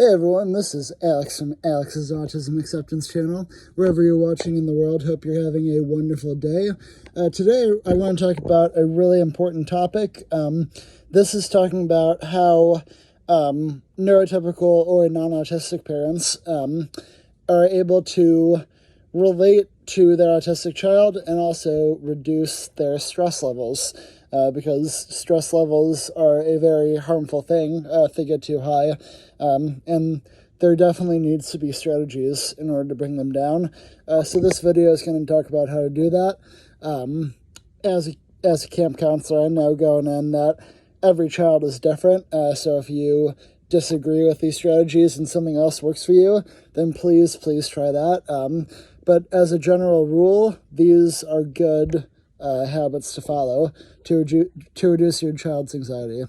Hey everyone, this is Alex from Alex's Autism Acceptance Channel. Wherever you're watching in the world, hope you're having a wonderful day. Today I want to talk about a really important topic. This is talking about how neurotypical or non-autistic parents are able to relate to their autistic child and also reduce their stress levels. Because stress levels are a very harmful thing if they get too high. And there definitely needs to be strategies in order to bring them down. So this video is going to talk about how to do that. As a camp counselor, I know going in that every child is different. So if you disagree with these strategies and something else works for you, then please try that. But as a general rule, these are good habits to follow to reduce your child's anxiety.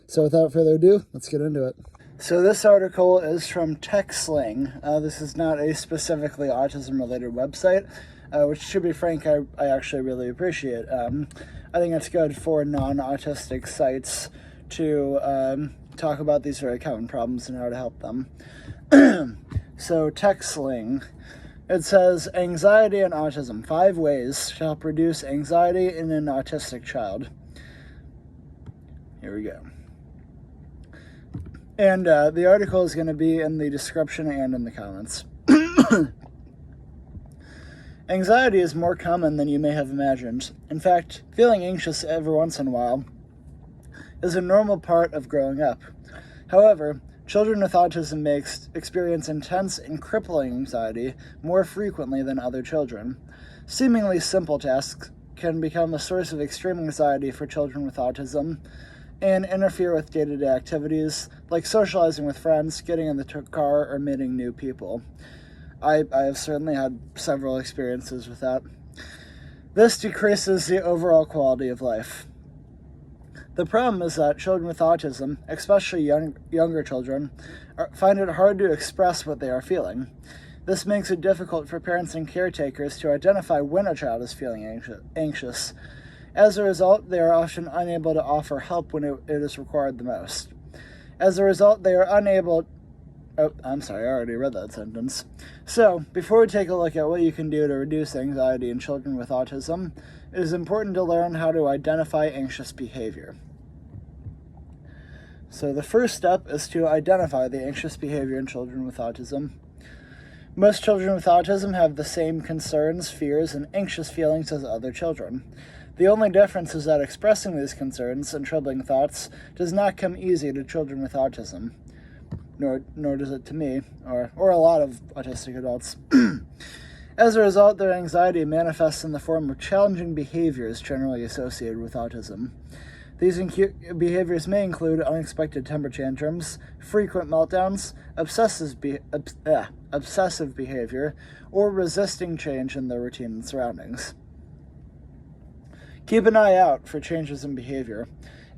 So without further ado, let's get into it. So this article is from TechSling. This is not a specifically autism-related website, which, to be frank, I actually really appreciate. I think it's good for non-autistic sites to talk about these very common problems and how to help them. So TechSling. It says, anxiety and autism, 5 ways to help reduce anxiety in an autistic child. Here we go. And the article is going to be in the description and in the comments. Anxiety is more common than you may have imagined. In fact, feeling anxious every once in a while is a normal part of growing up. However, children with autism may experience intense and crippling anxiety more frequently than other children. Seemingly simple tasks can become a source of extreme anxiety for children with autism and interfere with day-to-day activities like socializing with friends, getting in the car, or meeting new people. I have certainly had several experiences with that. This decreases the overall quality of life. The problem is that children with autism, especially younger children, find it hard to express what they are feeling. This makes it difficult for parents and caretakers to identify when a child is feeling anxious. As a result, they are often unable to offer help when it is required the most. As a result, they are unable... Oh, I'm sorry, I already read that sentence. So, before we take a look at what you can do to reduce anxiety in children with autism, it is important to learn how to identify anxious behavior. So the first step is to identify the anxious behavior in children with autism. Most children with autism have the same concerns, fears, and anxious feelings as other children. The only difference is that expressing these concerns and troubling thoughts does not come easy to children with autism, nor does it to me, or a lot of autistic adults. As a result, their anxiety manifests in the form of challenging behaviors generally associated with autism. These behaviors may include unexpected temper tantrums, frequent meltdowns, obsessive behavior, or resisting change in their routine and surroundings. Keep an eye out for changes in behavior.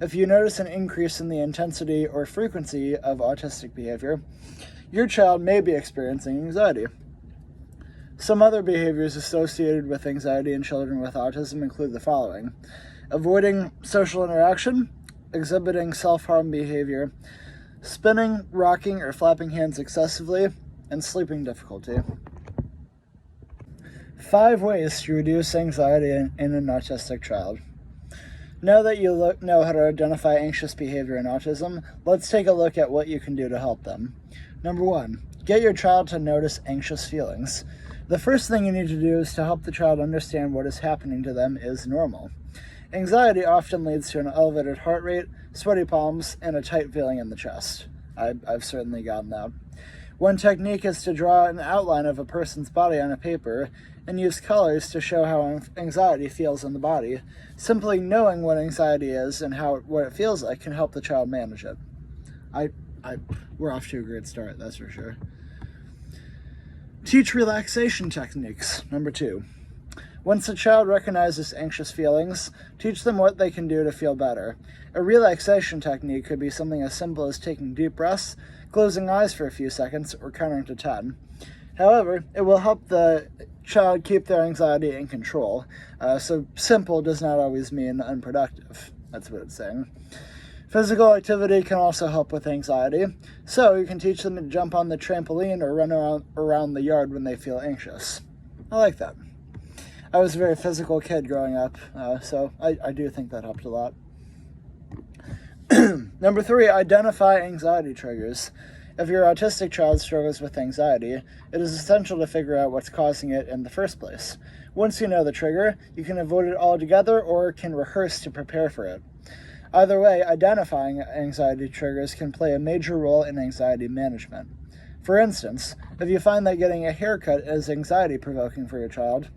If you notice an increase in the intensity or frequency of autistic behavior, your child may be experiencing anxiety. Some other behaviors associated with anxiety in children with autism include the following: avoiding social interaction, exhibiting self-harm behavior, spinning, rocking, or flapping hands excessively, and sleeping difficulty. 5 ways to reduce anxiety in an autistic child. Now that you know how to identify anxious behavior in autism, let's take a look at what you can do to help them. Number 1, get your child to notice anxious feelings. The first thing you need to do is to help the child understand what is happening to them is normal. Anxiety often leads to an elevated heart rate, sweaty palms, and a tight feeling in the chest. I've certainly gotten that. One technique is to draw an outline of a person's body on a paper and use colors to show how anxiety feels in the body. Simply knowing what anxiety is and what it feels like can help the child manage it. We're off to a great start, that's for sure. Teach relaxation techniques. Number 2. Once a child recognizes anxious feelings, teach them what they can do to feel better. A relaxation technique could be something as simple as taking deep breaths, closing eyes for a few seconds, or counting to 10. However, it will help the child keep their anxiety in control. So simple does not always mean unproductive. That's what it's saying. Physical activity can also help with anxiety, so you can teach them to jump on the trampoline or run around the yard when they feel anxious. I like that. I was a very physical kid growing up, so I do think that helped a lot. Number 3, identify anxiety triggers. If your autistic child struggles with anxiety, it is essential to figure out what's causing it in the first place. Once you know the trigger, you can avoid it altogether or can rehearse to prepare for it. Either way, identifying anxiety triggers can play a major role in anxiety management. For instance, if you find that getting a haircut is anxiety-provoking for your child,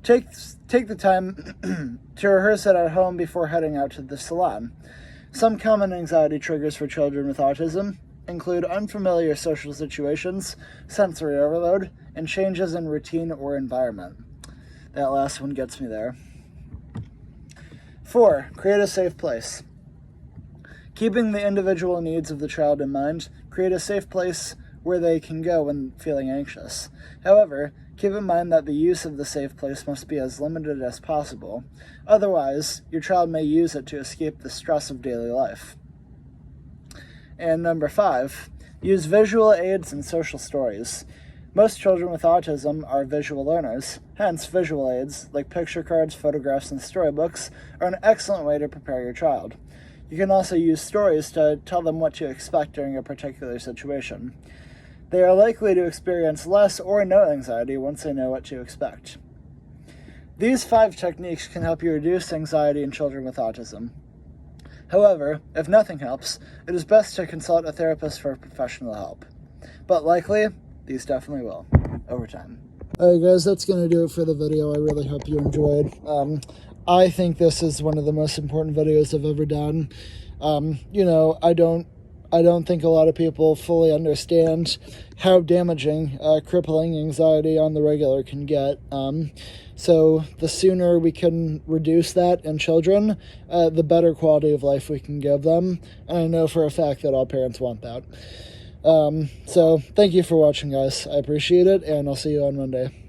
take the time to rehearse it at home before heading out to the salon. Some common anxiety triggers for children with autism include unfamiliar social situations, sensory overload, and changes in routine or environment. That last one gets me there. 4, create a safe place. Keeping the individual needs of the child in mind, create a safe place where they can go when feeling anxious. However, keep in mind that the use of the safe place must be as limited as possible. Otherwise, your child may use it to escape the stress of daily life. And number 5, use visual aids and social stories. Most children with autism are visual learners, hence visual aids like picture cards, photographs, and storybooks are an excellent way to prepare your child. You can also use stories to tell them what to expect during a particular situation. They are likely to experience less or no anxiety once they know what to expect. These 5 techniques can help you reduce anxiety in children with autism. However, if nothing helps, it is best to consult a therapist for professional help. But likely, these definitely will, over time. Alright guys, that's going to do it for the video. I really hope you enjoyed. I think this is one of the most important videos I've ever done. I don't think a lot of people fully understand how damaging crippling anxiety on the regular can get. So the sooner we can reduce that in children, the better quality of life we can give them. And I know for a fact that all parents want that. So thank you for watching, guys. I appreciate it, and I'll see you on Monday.